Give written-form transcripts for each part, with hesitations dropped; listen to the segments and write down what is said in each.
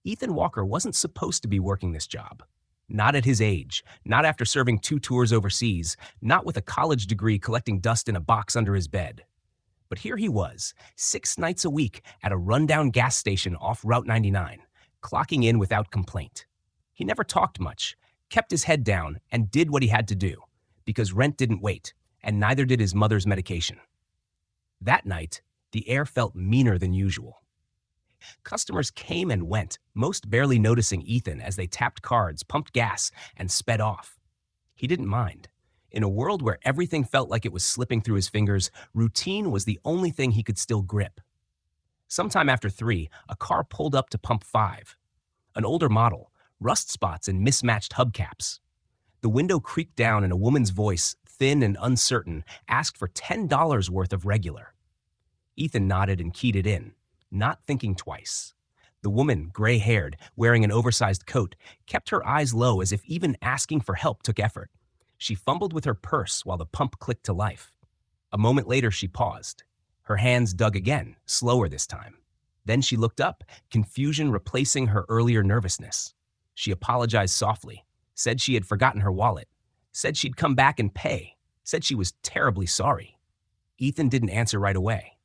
Ethan Walker wasn't supposed to be working this job. Not at his age, not after serving 2 tours overseas, not with a college degree collecting dust in a box under his bed. But here he was, 6 nights a week at a rundown gas station off Route 99, clocking in without complaint. He never talked much, kept his head down, and did what he had to do, because rent didn't wait, and neither did his mother's medication. That night, the air felt meaner than usual. Customers came and went, most barely noticing Ethan as they tapped cards, pumped gas, and sped off. He didn't mind. In a world where everything felt like it was slipping through his fingers, routine was the only thing he could still grip. Sometime after 3, a car pulled up to pump 5. An older model, rust spots and mismatched hubcaps. The window creaked down and a woman's voice, thin and uncertain, asked for $10 worth of regular. Ethan nodded and keyed it in, not thinking twice. The woman, gray-haired, wearing an oversized coat, kept her eyes low as if even asking for help took effort. She fumbled with her purse while the pump clicked to life. A moment later, she paused. Her hands dug again, slower this time. Then she looked up, confusion replacing her earlier nervousness. She apologized softly, said she had forgotten her wallet, said she'd come back and pay, said she was terribly sorry. Ethan didn't answer right away.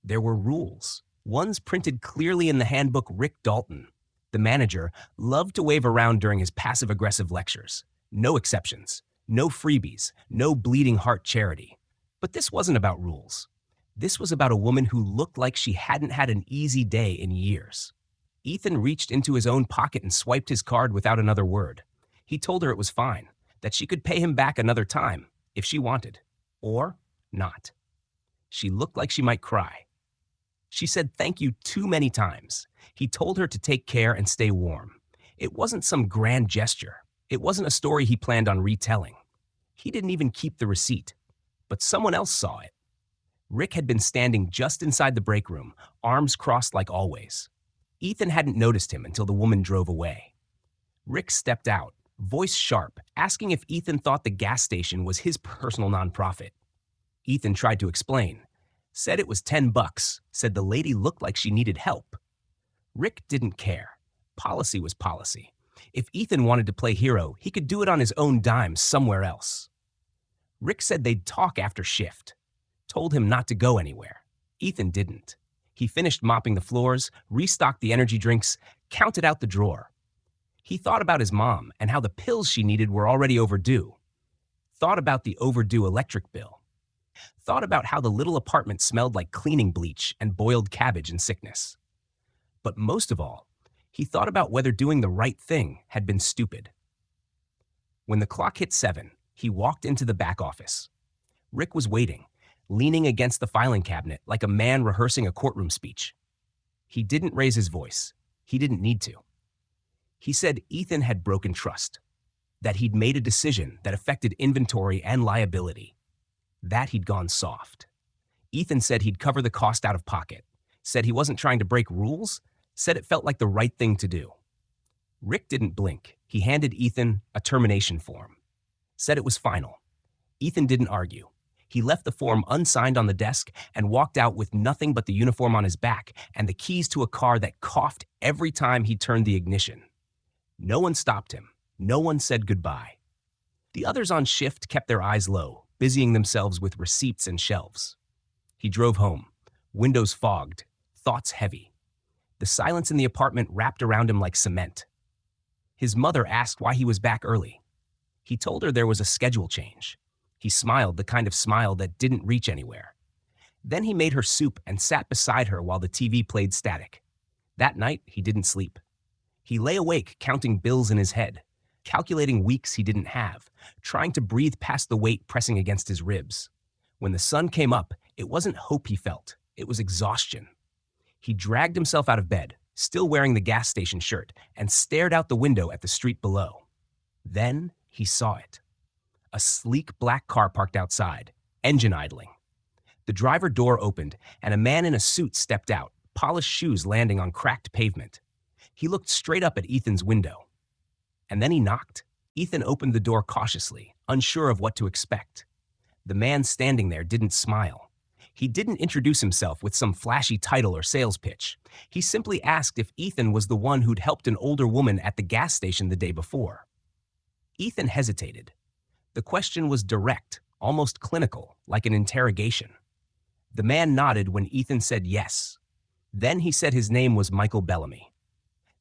There were rules. Ones printed clearly in the handbook Rick Dalton, the manager, loved to wave around during his passive-aggressive lectures. No exceptions, no freebies, no bleeding heart charity. But this wasn't about rules. This was about a woman who looked like she hadn't had an easy day in years. Ethan reached into his own pocket and swiped his card without another word. He told her it was fine, that she could pay him back another time, if she wanted, or not. She looked like she might cry. She said thank you too many times. He told her to take care and stay warm. It wasn't some grand gesture. It wasn't a story he planned on retelling. He didn't even keep the receipt. But someone else saw it. Rick had been standing just inside the break room, arms crossed like always. Ethan hadn't noticed him until the woman drove away. Rick stepped out, voice sharp, asking if Ethan thought the gas station was his personal nonprofit. Ethan tried to explain. Said it was $10, said the lady looked like she needed help. Rick didn't care. Policy was policy. If Ethan wanted to play hero, he could do it on his own dime somewhere else. Rick said they'd talk after shift. Told him not to go anywhere. Ethan didn't. He finished mopping the floors, restocked the energy drinks, counted out the drawer. He thought about his mom and how the pills she needed were already overdue. Thought about the overdue electric bill. Thought about how the little apartment smelled like cleaning bleach and boiled cabbage in sickness. But most of all, he thought about whether doing the right thing had been stupid. When the clock hit 7, he walked into the back office. Rick was waiting, leaning against the filing cabinet like a man rehearsing a courtroom speech. He didn't raise his voice. He didn't need to. He said Ethan had broken trust, that he'd made a decision that affected inventory and liability. That he'd gone soft. Ethan said he'd cover the cost out of pocket, said he wasn't trying to break rules, said it felt like the right thing to do. Rick didn't blink. He handed Ethan a termination form. Said it was final. Ethan didn't argue. He left the form unsigned on the desk and walked out with nothing but the uniform on his back and the keys to a car that coughed every time he turned the ignition. No one stopped him. No one said goodbye. The others on shift kept their eyes low, busying themselves with receipts and shelves. He drove home, windows fogged, thoughts heavy. The silence in the apartment wrapped around him like cement. His mother asked why he was back early. He told her there was a schedule change. He smiled, the kind of smile that didn't reach anywhere. Then he made her soup and sat beside her while the TV played static. That night, he didn't sleep. He lay awake counting bills in his head, calculating weeks he didn't have, trying to breathe past the weight pressing against his ribs. When the sun came up, it wasn't hope he felt, it was exhaustion. He dragged himself out of bed, still wearing the gas station shirt, and stared out the window at the street below. Then he saw it. A sleek black car parked outside, engine idling. The driver door opened, and a man in a suit stepped out, polished shoes landing on cracked pavement. He looked straight up at Ethan's window. And then he knocked. Ethan opened the door cautiously, unsure of what to expect. The man standing there didn't smile. He didn't introduce himself with some flashy title or sales pitch. He simply asked if Ethan was the one who'd helped an older woman at the gas station the day before. Ethan hesitated. The question was direct, almost clinical, like an interrogation. The man nodded when Ethan said yes. Then he said his name was Michael Bellamy.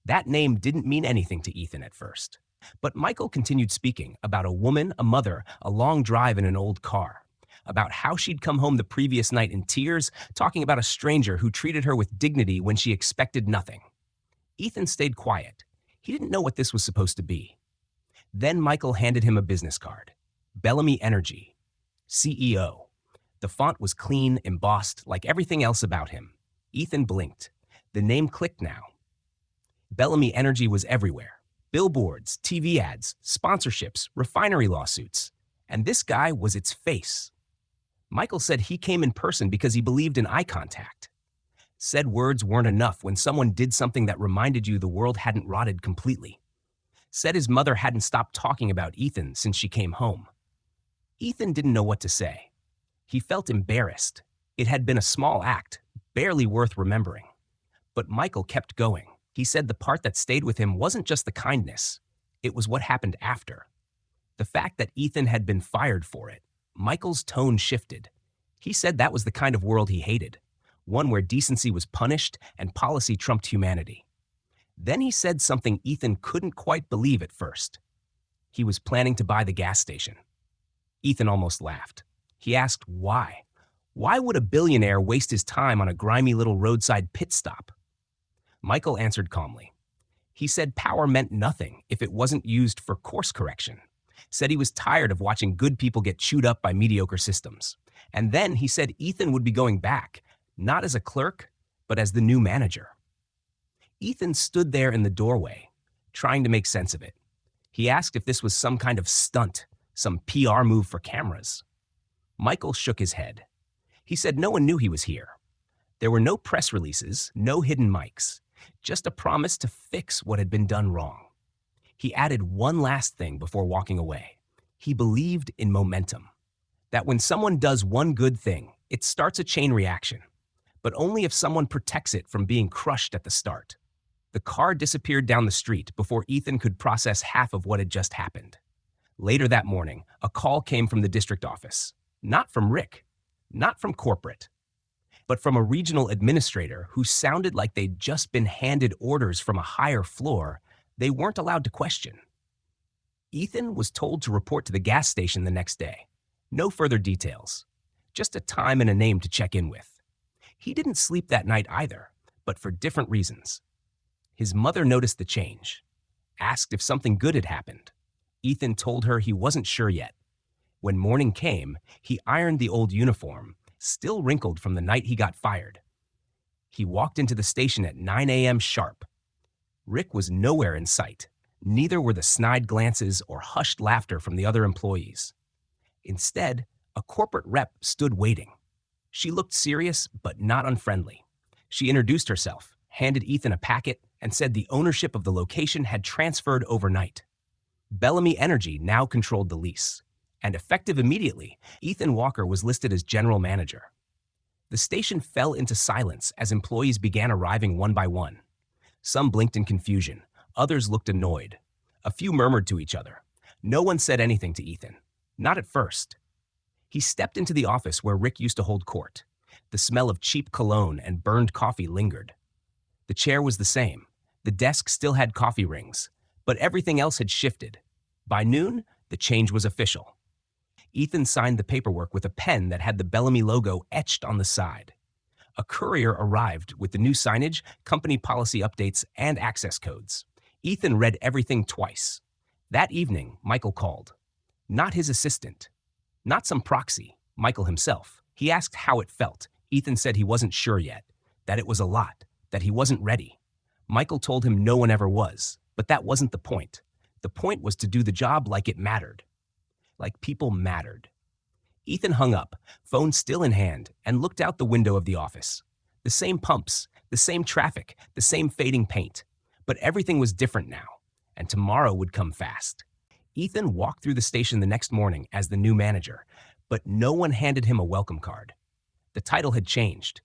That name didn't mean anything to Ethan at first. But Michael continued speaking about a woman, a mother, a long drive in an old car, about how she'd come home the previous night in tears, talking about a stranger who treated her with dignity when she expected nothing. Ethan stayed quiet. He didn't know what this was supposed to be. Then Michael handed him a business card. Bellamy Energy, CEO. The font was clean, embossed, like everything else about him. Ethan blinked. The name clicked now. Bellamy Energy was everywhere. Billboards, TV ads, sponsorships, refinery lawsuits. And this guy was its face. Michael said he came in person because he believed in eye contact. Said words weren't enough when someone did something that reminded you the world hadn't rotted completely. Said his mother hadn't stopped talking about Ethan since she came home. Ethan didn't know what to say. He felt embarrassed. It had been a small act, barely worth remembering. But Michael kept going. He said the part that stayed with him wasn't just the kindness. It was what happened after. The fact that Ethan had been fired for it. Michael's tone shifted. He said that was the kind of world he hated, one where decency was punished and policy trumped humanity. Then he said something Ethan couldn't quite believe at first. He was planning to buy the gas station. Ethan almost laughed. He asked why. Why would a billionaire waste his time on a grimy little roadside pit stop? Michael answered calmly. He said power meant nothing if it wasn't used for course correction. Said he was tired of watching good people get chewed up by mediocre systems. And then he said Ethan would be going back, not as a clerk, but as the new manager. Ethan stood there in the doorway, trying to make sense of it. He asked if this was some kind of stunt, some PR move for cameras. Michael shook his head. He said no one knew he was here. There were no press releases, no hidden mics, just a promise to fix what had been done wrong. He added one last thing before walking away. He believed in momentum, that when someone does one good thing, it starts a chain reaction, but only if someone protects it from being crushed at the start. The car disappeared down the street before Ethan could process half of what had just happened. Later that morning, a call came from the district office. Not from Rick, not from corporate, but from a regional administrator who sounded like they'd just been handed orders from a higher floor they weren't allowed to question. Ethan was told to report to the gas station the next day. No further details, just a time and a name to check in with. He didn't sleep that night either, but for different reasons. His mother noticed the change, asked if something good had happened. Ethan told her he wasn't sure yet. When morning came, he ironed the old uniform, still wrinkled from the night he got fired. He walked into the station at 9 a.m. sharp. Rick was nowhere in sight. Neither were the snide glances or hushed laughter from the other employees. Instead, a corporate rep stood waiting. She looked serious but not unfriendly. She introduced herself, handed Ethan a packet, and said the ownership of the location had transferred overnight. Bellamy Energy now controlled the lease, and effective immediately, Ethan Walker was listed as general manager. The station fell into silence as employees began arriving one by one. Some blinked in confusion, others looked annoyed. A few murmured to each other. No one said anything to Ethan, not at first. He stepped into the office where Rick used to hold court. The smell of cheap cologne and burned coffee lingered. The chair was the same. The desk still had coffee rings, but everything else had shifted. By noon, the change was official. Ethan signed the paperwork with a pen that had the Bellamy logo etched on the side. A courier arrived with the new signage, company policy updates, and access codes. Ethan read everything twice. That evening, Michael called. Not his assistant. Not some proxy, Michael himself. He asked how it felt. Ethan said he wasn't sure yet, that it was a lot, that he wasn't ready. Michael told him no one ever was, but that wasn't the point. The point was to do the job like it mattered. Like people mattered. Ethan hung up, phone still in hand, and looked out the window of the office. The same pumps, the same traffic, the same fading paint. But everything was different now, and tomorrow would come fast. Ethan walked through the station the next morning as the new manager, but no one handed him a welcome card. The title had changed.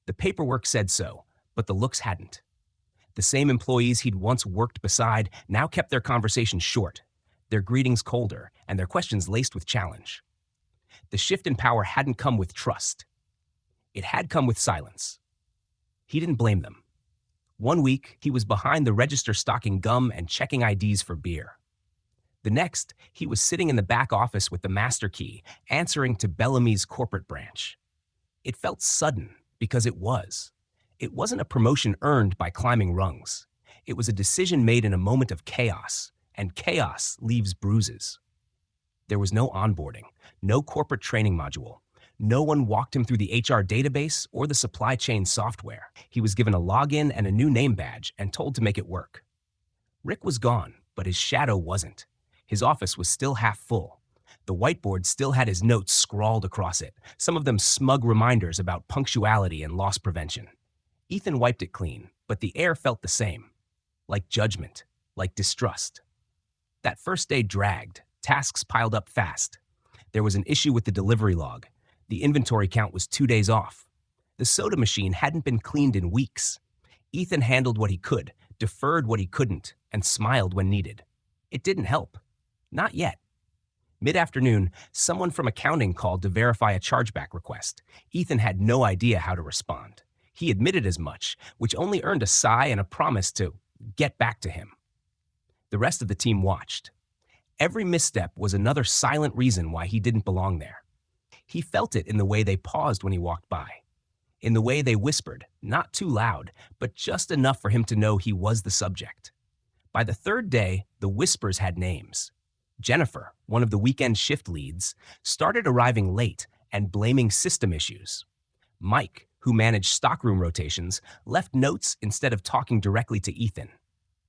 The paperwork said so, but the looks hadn't. The same employees he'd once worked beside now kept their conversations short, their greetings colder, and their questions laced with challenge. The shift in power hadn't come with trust. It had come with silence. He didn't blame them. One week, he was behind the register stocking gum and checking IDs for beer. The next, he was sitting in the back office with the master key, answering to Bellamy's corporate branch. It felt sudden because it was. It wasn't a promotion earned by climbing rungs. It was a decision made in a moment of chaos, and chaos leaves bruises. There was no onboarding, no corporate training module. No one walked him through the HR database or the supply chain software. He was given a login and a new name badge and told to make it work. Rick was gone, but his shadow wasn't. His office was still half full. The whiteboard still had his notes scrawled across it, some of them smug reminders about punctuality and loss prevention. Ethan wiped it clean, but the air felt the same. Like judgment, like distrust. That first day dragged. Tasks piled up fast. There was an issue with the delivery log. The inventory count was 2 days off. The soda machine hadn't been cleaned in weeks. Ethan handled what he could, deferred what he couldn't, and smiled when needed. It didn't help. Not yet. Mid-afternoon, someone from accounting called to verify a chargeback request. Ethan had no idea how to respond. He admitted as much, which only earned a sigh and a promise to get back to him. The rest of the team watched. Every misstep was another silent reason why he didn't belong there. He felt it in the way they paused when he walked by, in the way they whispered, not too loud, but just enough for him to know he was the subject. By the third day, the whispers had names. Jennifer, one of the weekend shift leads, started arriving late and blaming system issues. Mike, who managed stockroom rotations, left notes instead of talking directly to Ethan.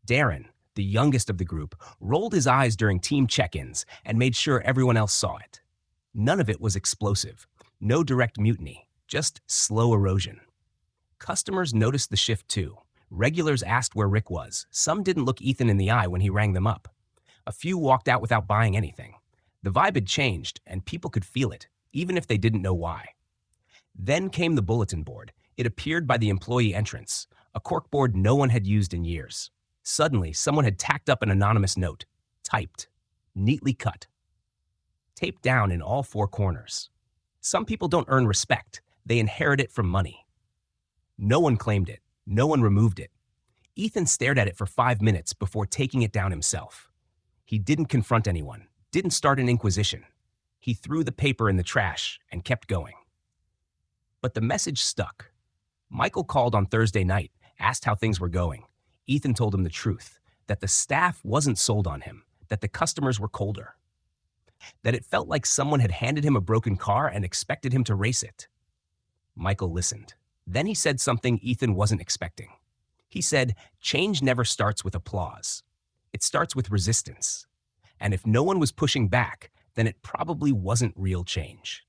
Darren, the youngest of the group, rolled his eyes during team check-ins and made sure everyone else saw it. None of it was explosive. No direct mutiny, just slow erosion. Customers noticed the shift too. Regulars asked where Rick was. Some didn't look Ethan in the eye when he rang them up. A few walked out without buying anything. The vibe had changed, and people could feel it, even if they didn't know why. Then came the bulletin board. It appeared by the employee entrance, a corkboard no one had used in years. Suddenly, someone had tacked up an anonymous note, typed, neatly cut, taped down in all four corners. Some people don't earn respect. They inherit it from money. No one claimed it. No one removed it. Ethan stared at it for 5 minutes before taking it down himself. He didn't confront anyone, didn't start an inquisition. He threw the paper in the trash and kept going. But the message stuck. Michael called on Thursday night, asked how things were going. Ethan told him the truth, that the staff wasn't sold on him, that the customers were colder, that it felt like someone had handed him a broken car and expected him to race it. Michael listened. Then he said something Ethan wasn't expecting. He said, change never starts with applause. It starts with resistance. And if no one was pushing back, then it probably wasn't real change.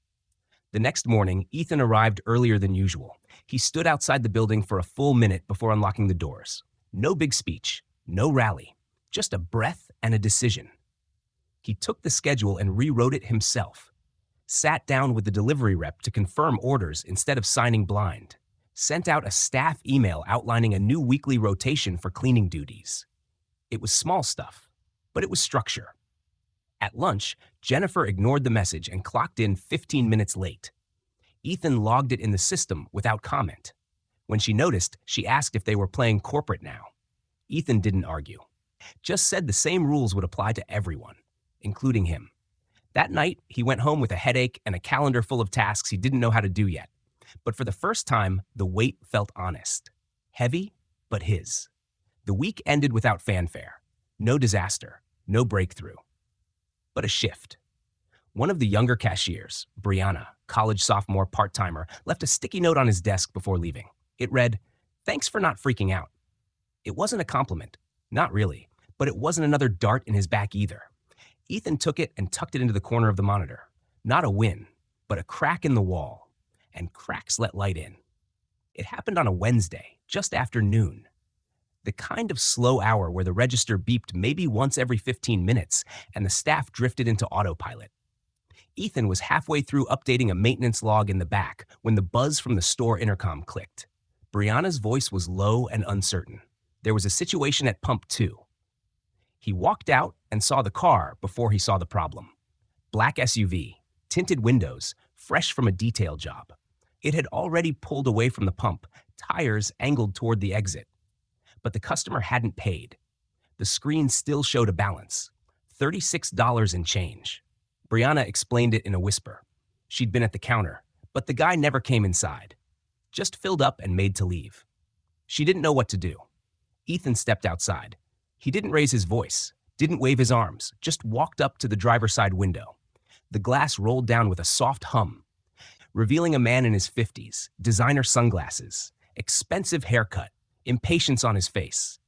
The next morning, Ethan arrived earlier than usual. He stood outside the building for a full minute before unlocking the doors. No big speech, no rally, just a breath and a decision. He took the schedule and rewrote it himself. Sat down with the delivery rep to confirm orders instead of signing blind. Sent out a staff email outlining a new weekly rotation for cleaning duties. It was small stuff, but it was structure. At lunch, Jennifer ignored the message and clocked in 15 minutes late. Ethan logged it in the system without comment. When she noticed, she asked if they were playing corporate now. Ethan didn't argue. Just said the same rules would apply to everyone, including him. That night, he went home with a headache and a calendar full of tasks he didn't know how to do yet. But for the first time, the weight felt honest. Heavy, but his. The week ended without fanfare. No disaster, no breakthrough. But a shift. One of the younger cashiers, Brianna, college sophomore part-timer, left a sticky note on his desk before leaving. It read, "Thanks for not freaking out." It wasn't a compliment, not really, but it wasn't another dart in his back either. Ethan took it and tucked it into the corner of the monitor. Not a win, but a crack in the wall. And cracks let light in. It happened on a Wednesday, just after noon. The kind of slow hour where the register beeped maybe once every 15 minutes and the staff drifted into autopilot. Ethan was halfway through updating a maintenance log in the back when the buzz from the store intercom clicked. Brianna's voice was low and uncertain. There was a situation at pump 2. He walked out and saw the car before he saw the problem. Black SUV, tinted windows, fresh from a detail job. It had already pulled away from the pump, tires angled toward the exit. But the customer hadn't paid. The screen still showed a balance, $36 and change. Brianna explained it in a whisper. She'd been at the counter, but the guy never came inside. Just filled up and made to leave. She didn't know what to do. Ethan stepped outside. He didn't raise his voice, didn't wave his arms, just walked up to the driver's side window. The glass rolled down with a soft hum, revealing a man in his 50s, designer sunglasses, expensive haircut, impatience on his face.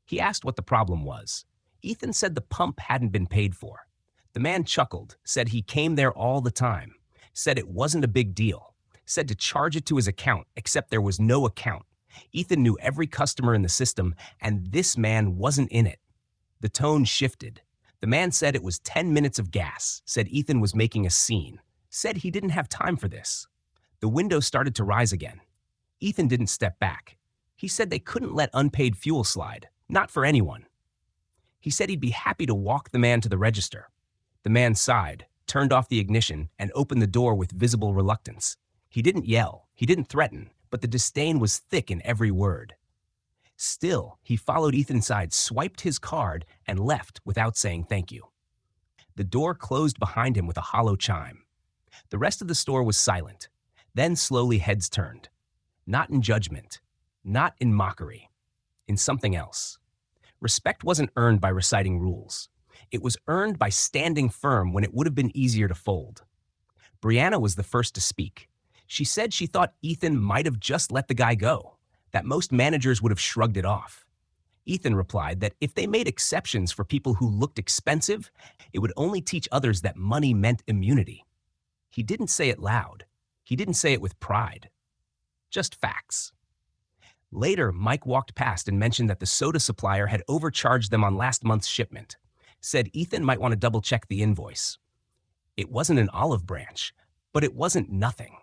He asked what the problem was. Ethan said the pump hadn't been paid for. The man chuckled, said he came there all the time, said it wasn't a big deal, said to charge it to his account, except there was no account. Ethan knew every customer in the system, and this man wasn't in it. The tone shifted. The man said it was 10 minutes of gas, said Ethan was making a scene, said he didn't have time for this. The window started to rise again. Ethan didn't step back. He said they couldn't let unpaid fuel slide, not for anyone. He said he'd be happy to walk the man to the register. The man sighed, turned off the ignition, and opened the door with visible reluctance. He didn't yell, he didn't threaten, but the disdain was thick in every word. Still, he followed Ethan inside, swiped his card, and left without saying thank you. The door closed behind him with a hollow chime. The rest of the store was silent. Then slowly heads turned. Not in judgment, not in mockery, in something else. Respect wasn't earned by reciting rules. It was earned by standing firm when it would have been easier to fold. Brianna was the first to speak. She said she thought Ethan might have just let the guy go, that most managers would have shrugged it off. Ethan replied that if they made exceptions for people who looked expensive, it would only teach others that money meant immunity. He didn't say it loud. He didn't say it with pride. Just facts. Later, Mike walked past and mentioned that the soda supplier had overcharged them on last month's shipment. Said Ethan might want to double-check the invoice. It wasn't an olive branch, but it wasn't nothing.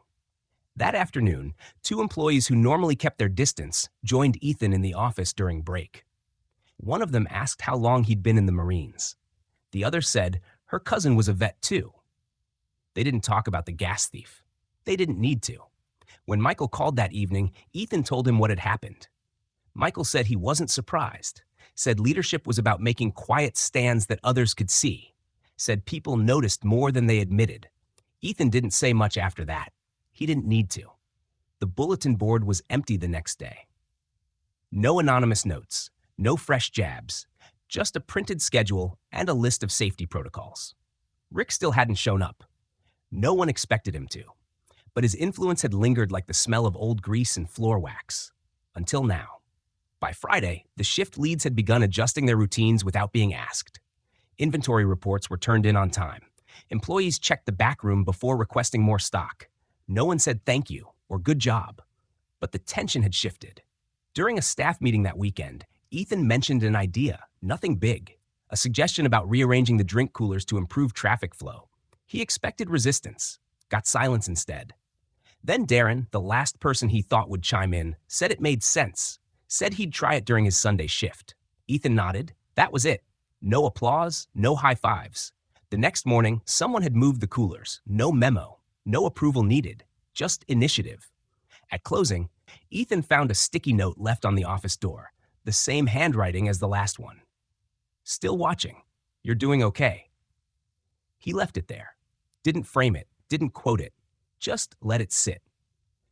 That afternoon, 2 employees who normally kept their distance joined Ethan in the office during break. One of them asked how long he'd been in the Marines. The other said her cousin was a vet too. They didn't talk about the gas thief. They didn't need to. When Michael called that evening, Ethan told him what had happened. Michael said he wasn't surprised, said leadership was about making quiet stands that others could see, said people noticed more than they admitted. Ethan didn't say much after that. He didn't need to. The bulletin board was empty the next day. No anonymous notes, no fresh jabs, just a printed schedule and a list of safety protocols. Rick still hadn't shown up. No one expected him to. But his influence had lingered like the smell of old grease and floor wax. Until now. By Friday, the shift leads had begun adjusting their routines without being asked. Inventory reports were turned in on time. Employees checked the back room before requesting more stock. No one said thank you or good job. But the tension had shifted. During a staff meeting that weekend, Ethan mentioned an idea, nothing big, a suggestion about rearranging the drink coolers to improve traffic flow. He expected resistance, got silence instead. Then Darren, the last person he thought would chime in, said it made sense, said he'd try it during his Sunday shift. Ethan nodded. That was it. No applause, no high fives. The next morning, someone had moved the coolers. No memo, no approval needed, just initiative. At closing, Ethan found a sticky note left on the office door, the same handwriting as the last one. Still watching. You're doing okay. He left it there. Didn't frame it, didn't quote it. Just let it sit.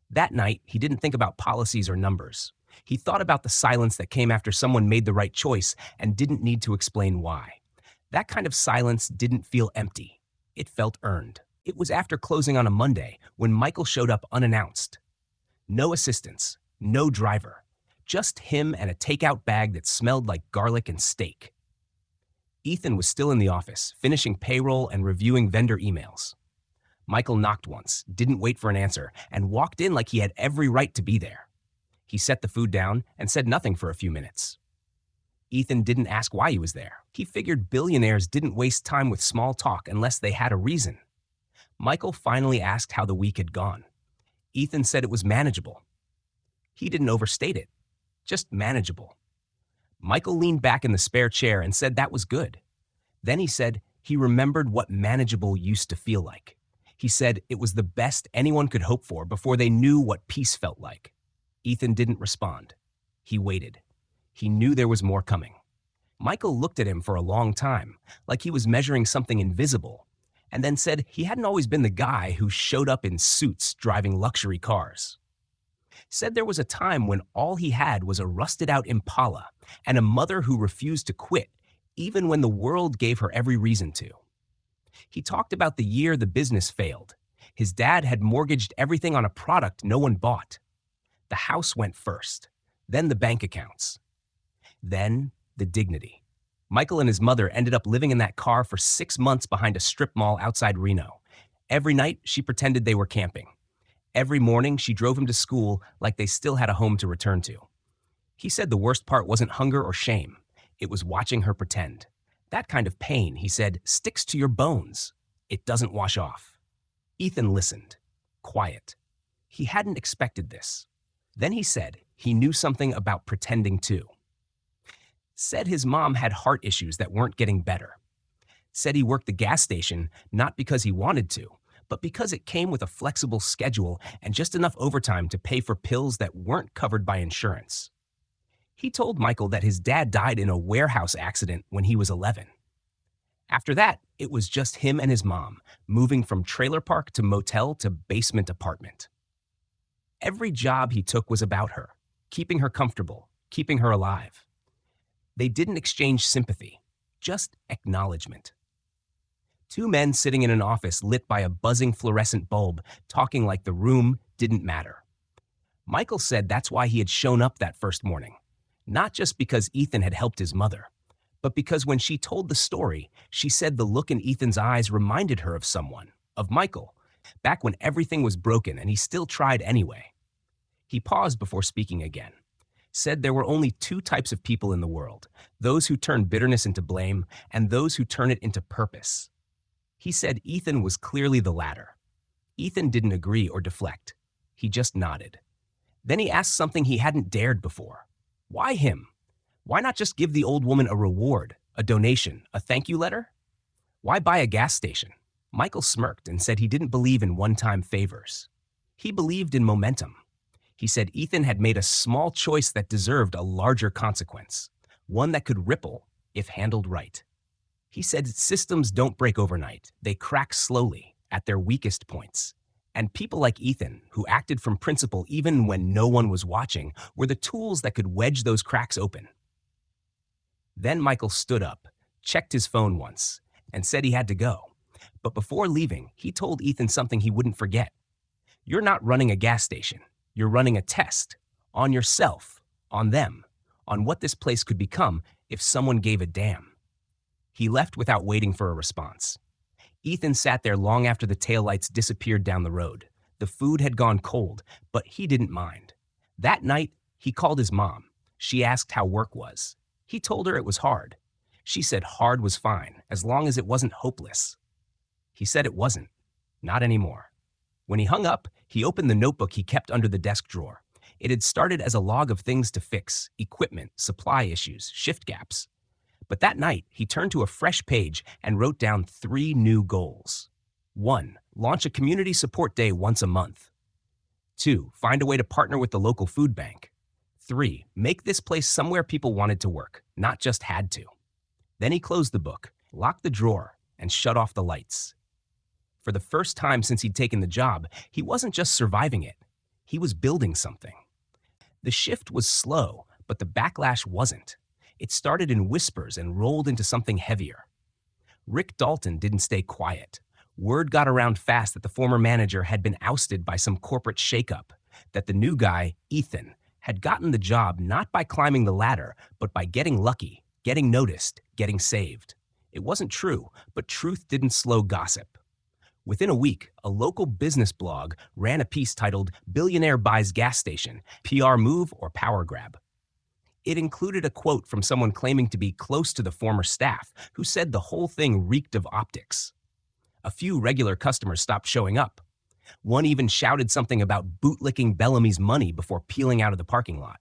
That night, he didn't think about policies or numbers. He thought about the silence that came after someone made the right choice and didn't need to explain why. That kind of silence didn't feel empty. It felt earned. It was after closing on a Monday when Michael showed up unannounced. No assistants, no driver, just him and a takeout bag that smelled like garlic and steak. Ethan was still in the office, finishing payroll and reviewing vendor emails. Michael knocked once, didn't wait for an answer, and walked in like he had every right to be there. He set the food down and said nothing for a few minutes. Ethan didn't ask why he was there. He figured billionaires didn't waste time with small talk unless they had a reason. Michael finally asked how the week had gone. Ethan said it was manageable. He didn't overstate it, just manageable. Michael leaned back in the spare chair and said that was good. Then he said he remembered what manageable used to feel like. He said it was the best anyone could hope for before they knew what peace felt like. Ethan didn't respond. He waited. He knew there was more coming. Michael looked at him for a long time, like he was measuring something invisible, and then said he hadn't always been the guy who showed up in suits driving luxury cars. Said there was a time when all he had was a rusted-out Impala and a mother who refused to quit, even when the world gave her every reason to. He talked about the year the business failed. His dad had mortgaged everything on a product no one bought. The house went first, then the bank accounts, then the dignity. Michael and his mother ended up living in that car for 6 months behind a strip mall outside Reno. Every night, she pretended they were camping. Every morning, she drove him to school like they still had a home to return to. He said the worst part wasn't hunger or shame. It was watching her pretend. That kind of pain, he said, sticks to your bones. It doesn't wash off. Ethan listened, quiet. He hadn't expected this. Then he said he knew something about pretending too. Said his mom had heart issues that weren't getting better. Said he worked the gas station not because he wanted to, but because it came with a flexible schedule and just enough overtime to pay for pills that weren't covered by insurance. He told Michael that his dad died in a warehouse accident when he was 11. After that, it was just him and his mom, moving from trailer park to motel to basement apartment. Every job he took was about her, keeping her comfortable, keeping her alive. They didn't exchange sympathy, just acknowledgement. Two men sitting in an office lit by a buzzing fluorescent bulb, talking like the room didn't matter. Michael said that's why he had shown up that first morning, not just because Ethan had helped his mother, but because when she told the story, she said the look in Ethan's eyes reminded her of someone, of Michael, back when everything was broken and he still tried anyway. He paused before speaking again. Said there were only two types of people in the world, those who turn bitterness into blame and those who turn it into purpose. He said Ethan was clearly the latter. Ethan didn't agree or deflect. He just nodded. Then he asked something he hadn't dared before. Why him? Why not just give the old woman a reward, a donation, a thank you letter? Why buy a gas station? Michael smirked and said he didn't believe in one-time favors. He believed in momentum. He said Ethan had made a small choice that deserved a larger consequence, one that could ripple if handled right. He said systems don't break overnight. They crack slowly at their weakest points. And people like Ethan, who acted from principle even when no one was watching, were the tools that could wedge those cracks open. Then Michael stood up, checked his phone once, and said he had to go. But before leaving, he told Ethan something he wouldn't forget. You're not running a gas station. You're running a test on yourself, on them, on what this place could become if someone gave a damn. He left without waiting for a response. Ethan sat there long after the taillights disappeared down the road. The food had gone cold, but he didn't mind. That night, he called his mom. She asked how work was. He told her it was hard. She said hard was fine, as long as it wasn't hopeless. He said it wasn't. Not anymore. When he hung up, he opened the notebook he kept under the desk drawer. It had started as a log of things to fix, equipment, supply issues, shift gaps. But that night, he turned to a fresh page and wrote down 3 new goals. 1. Launch a community support day once a month. 2. Find a way to partner with the local food bank. 3. Make this place somewhere people wanted to work, not just had to. Then he closed the book, locked the drawer, and shut off the lights. For the first time since he'd taken the job, he wasn't just surviving it. He was building something. The shift was slow, but the backlash wasn't. It started in whispers and rolled into something heavier. Rick Dalton didn't stay quiet. Word got around fast that the former manager had been ousted by some corporate shakeup, that the new guy, Ethan, had gotten the job not by climbing the ladder, but by getting lucky, getting noticed, getting saved. It wasn't true, but truth didn't slow gossip. Within a week, a local business blog ran a piece titled "Billionaire Buys Gas Station, PR Move or Power Grab." It included a quote from someone claiming to be close to the former staff, who said the whole thing reeked of optics. A few regular customers stopped showing up. One even shouted something about bootlicking Bellamy's money before peeling out of the parking lot.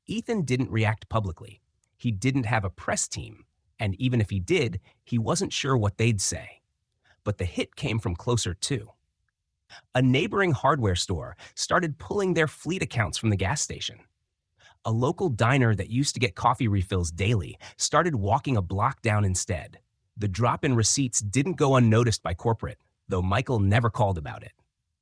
Ethan didn't react publicly. He didn't have a press team, and even if he did, he wasn't sure what they'd say. But the hit came from closer too. A neighboring hardware store started pulling their fleet accounts from the gas station. A local diner that used to get coffee refills daily started walking a block down instead. The drop in receipts didn't go unnoticed by corporate, though Michael never called about it.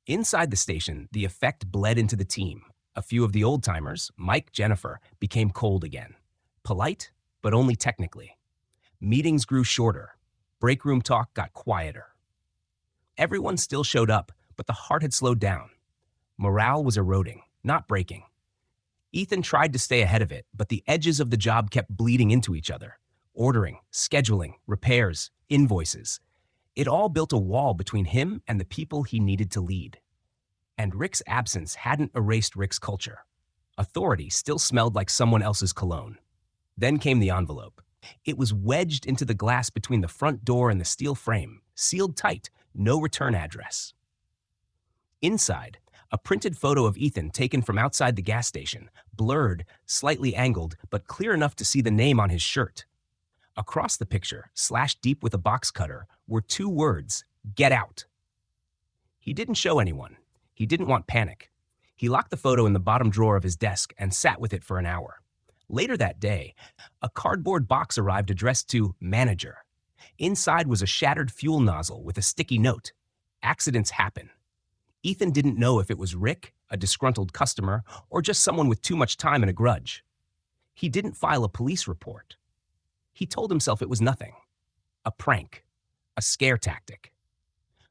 Inside the station, the effect bled into the team. A few of the old-timers, Mike, Jennifer, became cold again. Polite, but only technically. Meetings grew shorter. Break room talk got quieter. Everyone still showed up, but the heart had slowed down. Morale was eroding, not breaking. Ethan tried to stay ahead of it, but the edges of the job kept bleeding into each other. Ordering, scheduling, repairs, invoices. It all built a wall between him and the people he needed to lead. And Rick's absence hadn't erased Rick's culture. Authority still smelled like someone else's cologne. Then came the envelope. It was wedged into the glass between the front door and the steel frame, sealed tight, no return address. Inside, a printed photo of Ethan taken from outside the gas station, blurred, slightly angled, but clear enough to see the name on his shirt. Across the picture, slashed deep with a box cutter, were two words, "Get out." He didn't show anyone. He didn't want panic. He locked the photo in the bottom drawer of his desk and sat with it for an hour. Later that day, a cardboard box arrived addressed to Manager. Inside was a shattered fuel nozzle with a sticky note. Accidents happen. Ethan didn't know if it was Rick, a disgruntled customer, or just someone with too much time and a grudge. He didn't file a police report. He told himself it was nothing. A prank. A scare tactic.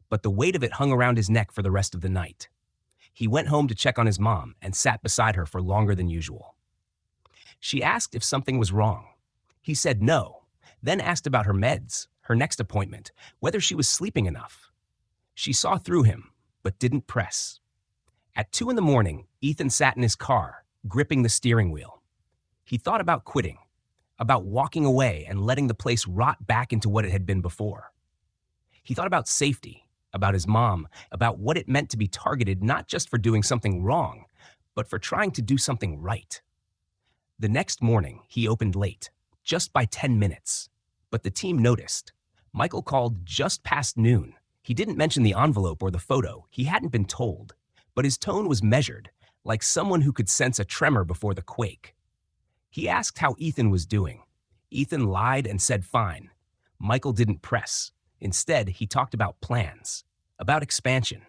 But the weight of it hung around his neck for the rest of the night. He went home to check on his mom and sat beside her for longer than usual. She asked if something was wrong. He said no, then asked about her meds, her next appointment, whether she was sleeping enough. She saw through him, but didn't press. At 2 in the morning, Ethan sat in his car, gripping the steering wheel. He thought about quitting, about walking away and letting the place rot back into what it had been before. He thought about safety, about his mom, about what it meant to be targeted not just for doing something wrong, but for trying to do something right. The next morning, he opened late, just by 10 minutes. But the team noticed. Michael called just past noon. He didn't mention the envelope or the photo. He hadn't been told. But his tone was measured, like someone who could sense a tremor before the quake. He asked how Ethan was doing. Ethan lied and said fine. Michael didn't press. Instead, he talked about plans, about expansion,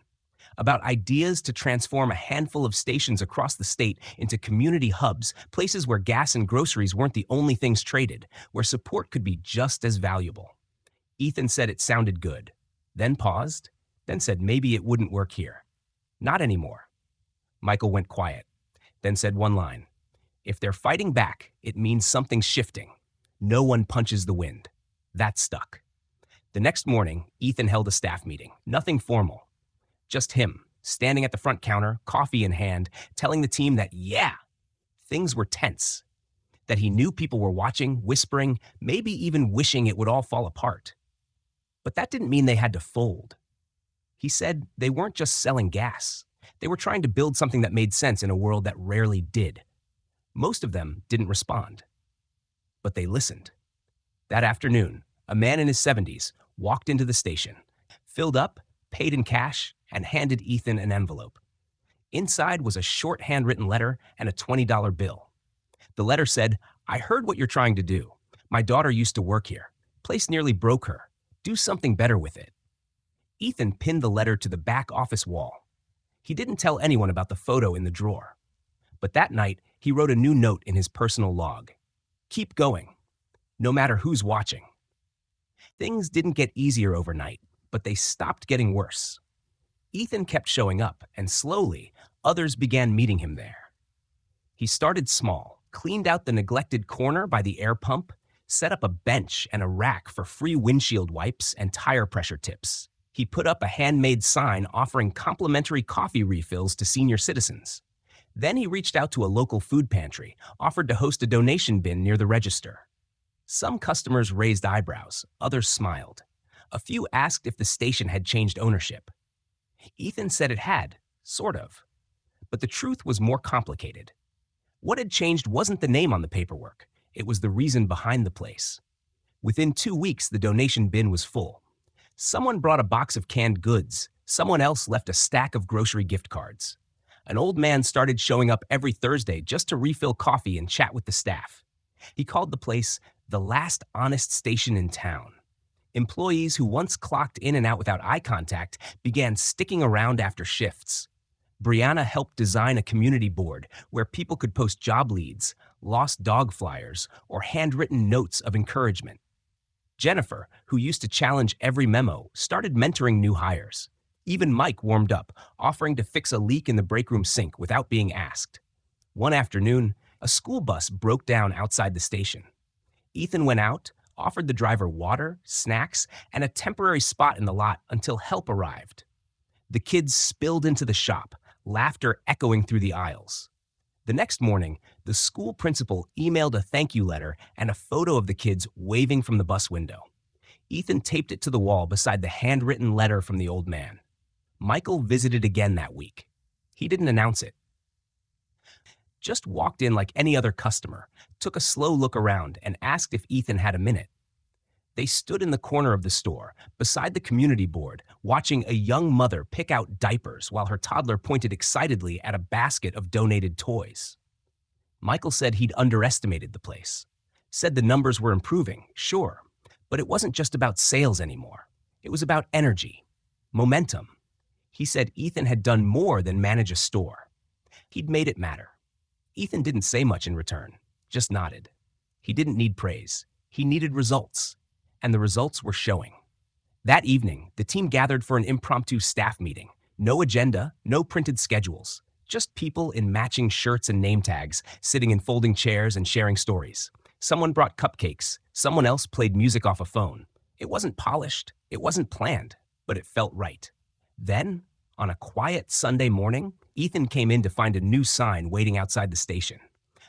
about ideas to transform a handful of stations across the state into community hubs, places where gas and groceries weren't the only things traded, where support could be just as valuable. Ethan said it sounded good, then paused, then said maybe it wouldn't work here. Not anymore. Michael went quiet, then said one line. If they're fighting back, it means something's shifting. No one punches the wind. That stuck. The next morning, Ethan held a staff meeting. Nothing formal. Just him, standing at the front counter, coffee in hand, telling the team that, yeah, things were tense. That he knew people were watching, whispering, maybe even wishing it would all fall apart. But that didn't mean they had to fold. He said they weren't just selling gas. They were trying to build something that made sense in a world that rarely did. Most of them didn't respond. But they listened. That afternoon, a man in his 70s walked into the station, filled up, paid in cash, and handed Ethan an envelope. Inside was a short handwritten letter and a $20 bill. The letter said, I heard what you're trying to do. My daughter used to work here. Place nearly broke her. Do something better with it. Ethan pinned the letter to the back office wall. He didn't tell anyone about the photo in the drawer. But that night, he wrote a new note in his personal log. Keep going, no matter who's watching. Things didn't get easier overnight, but they stopped getting worse. Ethan kept showing up, and slowly, others began meeting him there. He started small, cleaned out the neglected corner by the air pump, set up a bench and a rack for free windshield wipes and tire pressure tips. He put up a handmade sign offering complimentary coffee refills to senior citizens. Then he reached out to a local food pantry, offered to host a donation bin near the register. Some customers raised eyebrows, others smiled. A few asked if the station had changed ownership. Ethan said it had, sort of. But the truth was more complicated. What had changed wasn't the name on the paperwork, it was the reason behind the place. Within 2 weeks, the donation bin was full. Someone brought a box of canned goods. Someone else left a stack of grocery gift cards. An old man started showing up every Thursday just to refill coffee and chat with the staff. He called the place the last honest station in town. Employees who once clocked in and out without eye contact began sticking around after shifts. Brianna helped design a community board where people could post job leads, lost dog flyers, or handwritten notes of encouragement. Jennifer, who used to challenge every memo, started mentoring new hires. Even Mike warmed up, offering to fix a leak in the break room sink without being asked. One afternoon, a school bus broke down outside the station. Ethan went out, offered the driver water, snacks, and a temporary spot in the lot until help arrived. The kids spilled into the shop, laughter echoing through the aisles. The next morning, the school principal emailed a thank you letter and a photo of the kids waving from the bus window. Ethan taped it to the wall beside the handwritten letter from the old man. Michael visited again that week. He didn't announce it. Just walked in like any other customer, took a slow look around, and asked if Ethan had a minute. They stood in the corner of the store, beside the community board, watching a young mother pick out diapers while her toddler pointed excitedly at a basket of donated toys. Michael said he'd underestimated the place. Said the numbers were improving, sure, but it wasn't just about sales anymore. It was about energy, momentum. He said Ethan had done more than manage a store. He'd made it matter. Ethan didn't say much in return, just nodded. He didn't need praise. He needed results. And the results were showing. That evening, the team gathered for an impromptu staff meeting. No agenda, no printed schedules, just people in matching shirts and name tags, sitting in folding chairs and sharing stories. Someone brought cupcakes, someone else played music off a phone. It wasn't polished, it wasn't planned, but it felt right. Then, on a quiet Sunday morning, Ethan came in to find a new sign waiting outside the station.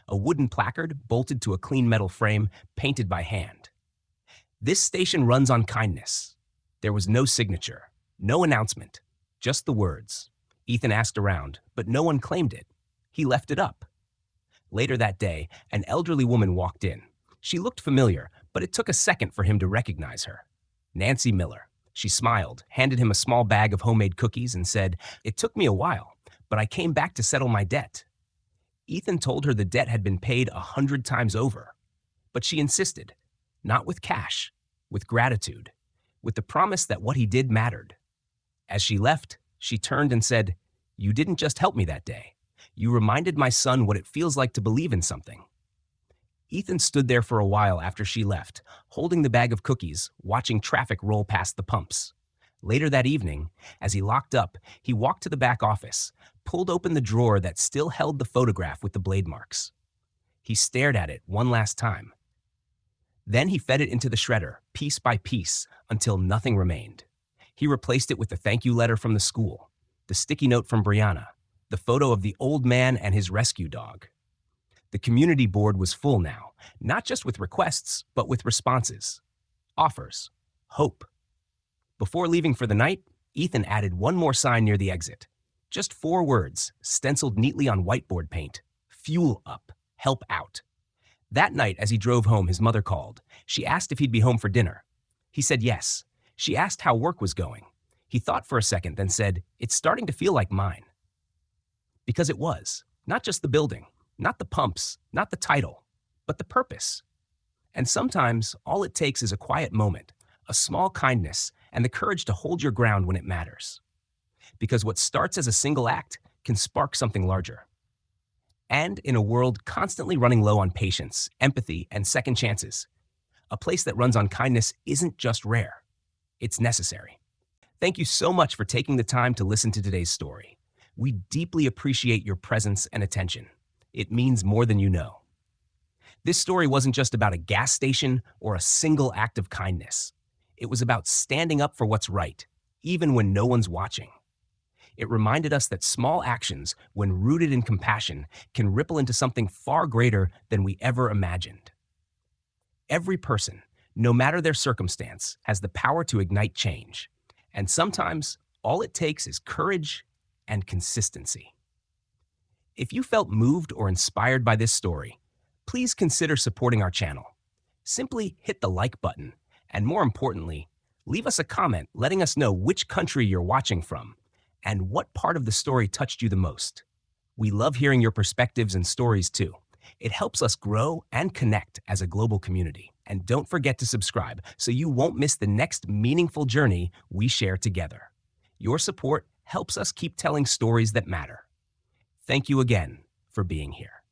A wooden placard bolted to a clean metal frame, painted by hand. This station runs on kindness. There was no signature, no announcement, just the words. Ethan asked around, but no one claimed it. He left it up. Later that day, an elderly woman walked in. She looked familiar, but it took a second for him to recognize her. Nancy Miller. She smiled, handed him a small bag of homemade cookies, and said, "It took me a while, but I came back to settle my debt." Ethan told her the debt had been paid 100 times over. But she insisted, not with cash, with gratitude, with the promise that what he did mattered. As she left, she turned and said, "You didn't just help me that day. You reminded my son what it feels like to believe in something." Ethan stood there for a while after she left, holding the bag of cookies, watching traffic roll past the pumps. Later that evening, as he locked up, he walked to the back office, pulled open the drawer that still held the photograph with the blade marks. He stared at it one last time. Then he fed it into the shredder, piece by piece, until nothing remained. He replaced it with the thank you letter from the school, the sticky note from Brianna, the photo of the old man and his rescue dog. The community board was full now, not just with requests, but with responses, offers, hope. Before leaving for the night, Ethan added one more sign near the exit. Just 4 words, stenciled neatly on whiteboard paint. Fuel up, help out. That night, as he drove home, his mother called. She asked if he'd be home for dinner. He said yes. She asked how work was going. He thought for a second, then said, "It's starting to feel like mine." Because it was. Not just the building, not the pumps, not the title, but the purpose. And sometimes, all it takes is a quiet moment, a small kindness, and the courage to hold your ground when it matters. Because what starts as a single act can spark something larger. And in a world constantly running low on patience, empathy, and second chances, a place that runs on kindness isn't just rare, it's necessary. Thank you so much for taking the time to listen to today's story. We deeply appreciate your presence and attention. It means more than you know. This story wasn't just about a gas station or a single act of kindness. It was about standing up for what's right, even when no one's watching. It reminded us that small actions, when rooted in compassion, can ripple into something far greater than we ever imagined. Every person, no matter their circumstance, has the power to ignite change. And sometimes all it takes is courage and consistency. If you felt moved or inspired by this story, please consider supporting our channel. Simply hit the like button, and more importantly, leave us a comment letting us know which country you're watching from and what part of the story touched you the most. We love hearing your perspectives and stories too. It helps us grow and connect as a global community. And don't forget to subscribe so you won't miss the next meaningful journey we share together. Your support helps us keep telling stories that matter. Thank you again for being here.